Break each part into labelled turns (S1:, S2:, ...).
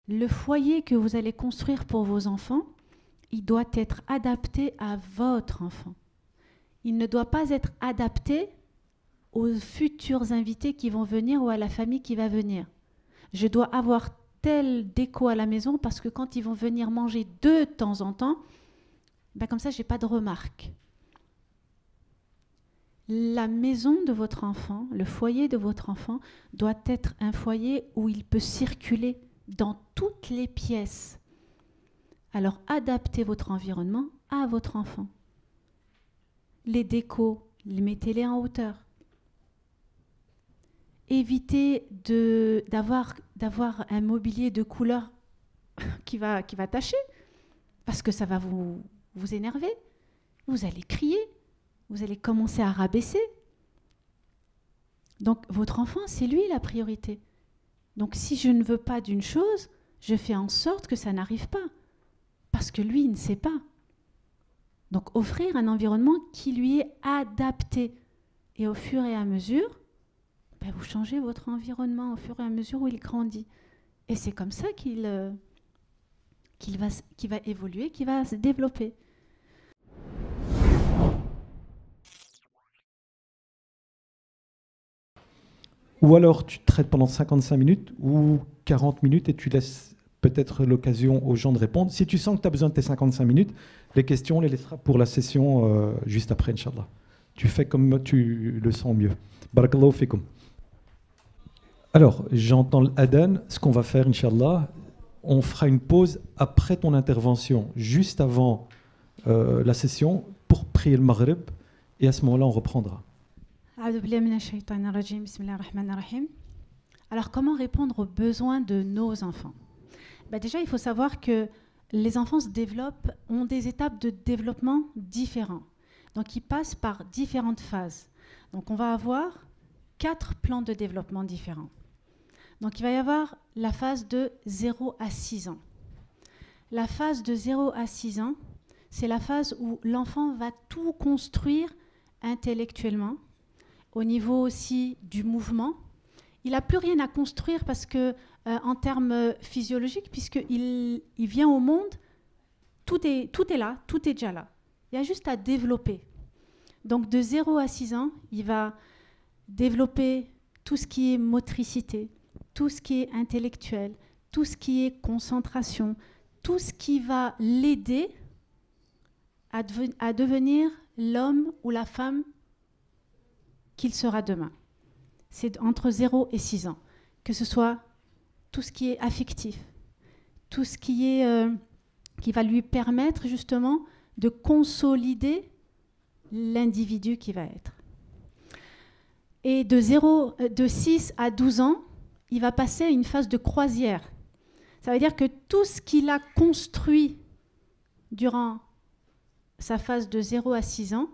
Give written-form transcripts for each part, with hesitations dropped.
S1: Le foyer que vous allez construire pour vos enfants, il doit être adapté à votre enfant. Il ne doit pas être adapté aux futurs invités qui vont venir ou à la famille qui va venir. Je dois avoir telle déco à la maison parce que quand ils vont venir manger de temps en temps, ben comme ça, je n'ai pas de remarques. La maison de votre enfant, le foyer de votre enfant, doit être un foyer où il peut circuler dans toutes les pièces. Alors, adaptez votre environnement à votre enfant. Les décos, mettez-les en hauteur. Évitez d'avoir un mobilier de couleur qui va tacher, parce que ça va vous énerver. Vous allez crier, vous allez commencer à rabaisser. Donc, votre enfant, c'est lui la priorité. Donc, si je ne veux pas d'une chose, je fais en sorte que ça n'arrive pas, parce que lui, il ne sait pas. Donc, offrir un environnement qui lui est adapté. Et au fur et à mesure, ben, vous changez votre environnement au fur et à mesure où il grandit. Et c'est comme ça qu'il va évoluer, qu'il va se développer.
S2: Ou alors tu traites pendant 55 minutes ou 40 minutes et tu laisses peut-être l'occasion aux gens de répondre. Si tu sens que tu as besoin de tes 55 minutes, les questions, on les laissera pour la session juste après, Inch'Allah. Tu fais comme tu le sens mieux. Barakallahu fikum. Alors, j'entends l'adhan. Ce qu'on va faire, Inch'Allah, on fera une pause après ton intervention, juste avant la session, pour prier le Maghrib. Et à ce moment-là, on reprendra.
S1: Alors, comment répondre aux besoins de nos enfants? Déjà, il faut savoir que les enfants se développent, ont des étapes de développement différents. Donc, ils passent par différentes phases. Donc, on va avoir 4 plans de développement différents. Donc, il va y avoir la phase de 0 à 6 ans. La phase de 0 à 6 ans, c'est la phase où l'enfant va tout construire intellectuellement, au niveau aussi du mouvement. Il n'a plus rien à construire parce que, en termes physiologiques, puisqu'il vient au monde, tout est là, tout est déjà là. Il y a juste à développer. Donc de 0 à 6 ans, il va développer tout ce qui est motricité, tout ce qui est intellectuel, tout ce qui est concentration, tout ce qui va l'aider à devenir l'homme ou la femme qu'il sera demain. C'est entre 0 et 6 ans. Que ce soit tout ce qui est affectif, tout ce qui va lui permettre justement de consolider l'individu qui va être. Et de 6 à 12 ans, il va passer à une phase de croisière. Ça veut dire que tout ce qu'il a construit durant sa phase de 0 à 6 ans,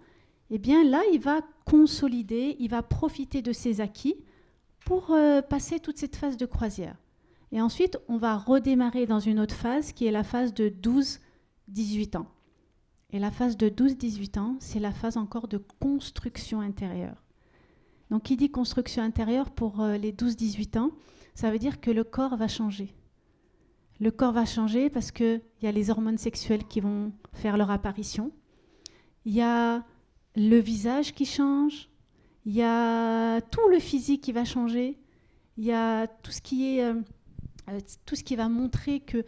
S1: eh bien là, il va consolider, il va profiter de ses acquis pour passer toute cette phase de croisière. Et ensuite, on va redémarrer dans une autre phase qui est la phase de 12-18 ans. Et la phase de 12-18 ans, c'est la phase encore de construction intérieure. Donc, qui dit construction intérieure pour les 12-18 ans, ça veut dire que le corps va changer. Le corps va changer parce qu'il y a les hormones sexuelles qui vont faire leur apparition. Il y a le visage qui change. Il y a tout le physique qui va changer. Il y a tout ce qui va montrer que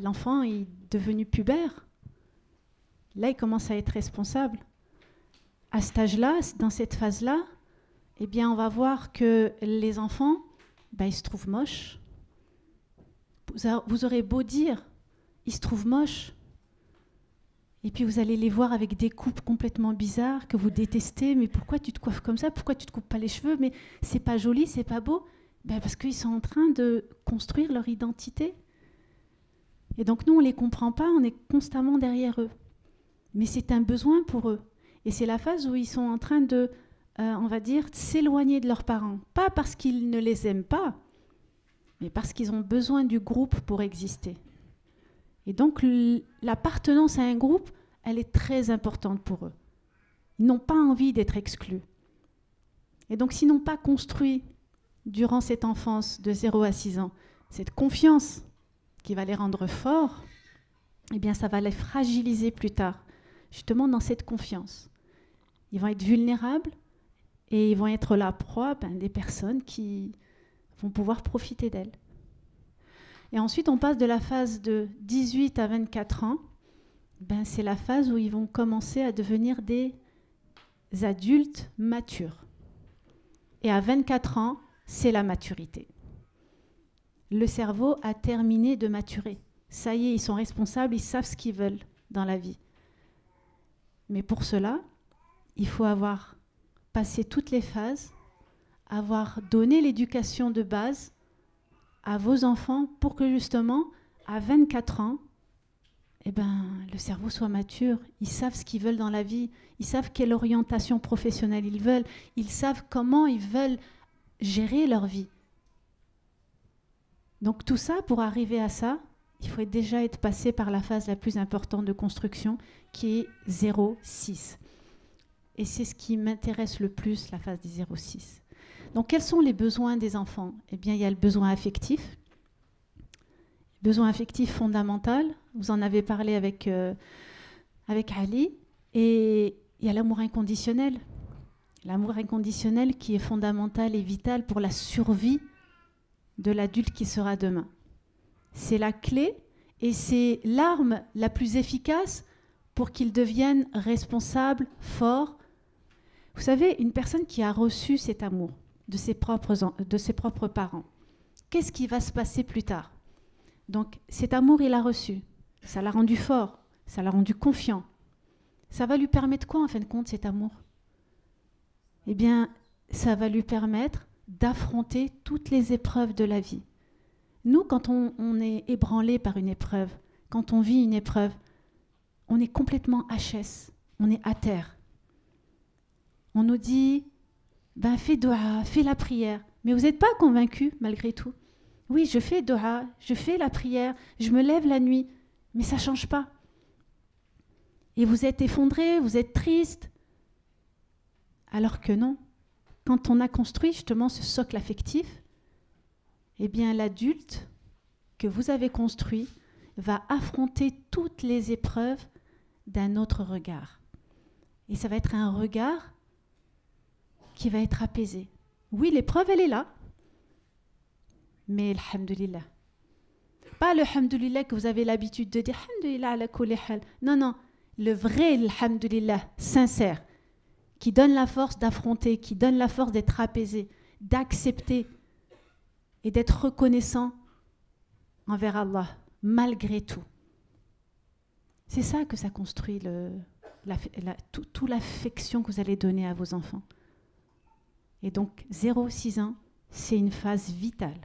S1: l'enfant est devenu pubère. Là, il commence à être responsable. À cet âge-là, dans cette phase-là, eh bien, on va voir que les enfants, ils se trouvent moches. Vous aurez beau dire, ils se trouvent moches. Et puis vous allez les voir avec des coupes complètement bizarres que vous détestez. Mais pourquoi tu te coiffes comme ça? Pourquoi tu te coupes pas les cheveux? Mais c'est pas joli, c'est pas beau. Parce qu'ils sont en train de construire leur identité. Et donc nous, on les comprend pas, on est constamment derrière eux. Mais c'est un besoin pour eux. Et c'est la phase où ils sont en train de, on va dire, s'éloigner de leurs parents. Pas parce qu'ils ne les aiment pas, mais parce qu'ils ont besoin du groupe pour exister. Et donc, l'appartenance à un groupe, elle est très importante pour eux. Ils n'ont pas envie d'être exclus. Et donc, s'ils n'ont pas construit, durant cette enfance de 0 à 6 ans, cette confiance qui va les rendre forts, eh bien, ça va les fragiliser plus tard, justement dans cette confiance. Ils vont être vulnérables et ils vont être la proie des personnes qui vont pouvoir profiter d'elles. Et ensuite, on passe de la phase de 18 à 24 ans. C'est la phase où ils vont commencer à devenir des adultes matures. Et à 24 ans, c'est la maturité. Le cerveau a terminé de maturer. Ça y est, ils sont responsables, ils savent ce qu'ils veulent dans la vie. Mais pour cela, il faut avoir passé toutes les phases, avoir donné l'éducation de base à vos enfants pour que justement, à 24 ans, le cerveau soit mature. Ils savent ce qu'ils veulent dans la vie, ils savent quelle orientation professionnelle ils veulent, ils savent comment ils veulent gérer leur vie. Donc tout ça, pour arriver à ça, il faut déjà être passé par la phase la plus importante de construction, qui est 0-6. Et c'est ce qui m'intéresse le plus, la phase des 0-6. Donc quels sont les besoins des enfants ? Eh bien, il y a le besoin affectif. Besoin affectif fondamental, vous en avez parlé avec Ali, et il y a l'amour inconditionnel. L'amour inconditionnel qui est fondamental et vital pour la survie de l'adulte qui sera demain. C'est la clé et c'est l'arme la plus efficace pour qu'il devienne responsable, fort. Vous savez, une personne qui a reçu cet amour de ses propres parents, qu'est-ce qui va se passer plus tard ? Donc cet amour, il l'a reçu. Ça l'a rendu fort, ça l'a rendu confiant. Ça va lui permettre quoi en fin de compte, cet amour ? Eh bien, ça va lui permettre d'affronter toutes les épreuves de la vie. Nous, quand on est ébranlé par une épreuve, quand on vit une épreuve, on est complètement HS, on est à terre. On nous dit, fais doua, fais la prière. Mais vous n'êtes pas convaincus malgré tout. Oui, je fais doua, je fais la prière, je me lève la nuit, mais ça ne change pas. Et vous êtes effondrés, vous êtes tristes. Alors que non. Quand on a construit justement ce socle affectif, eh bien l'adulte que vous avez construit va affronter toutes les épreuves d'un autre regard. Et ça va être un regard qui va être apaisé. Oui, l'épreuve, elle est là, mais alhamdoulilah. Pas le alhamdoulilah que vous avez l'habitude de dire alhamdoulilah ala kulli hal. Non, non, le vrai alhamdoulilah, sincère, qui donne la force d'affronter, qui donne la force d'être apaisé, d'accepter et d'être reconnaissant envers Allah, malgré tout. C'est ça que ça construit toute l'affection que vous allez donner à vos enfants. Et donc, 0-6 ans, c'est une phase vitale.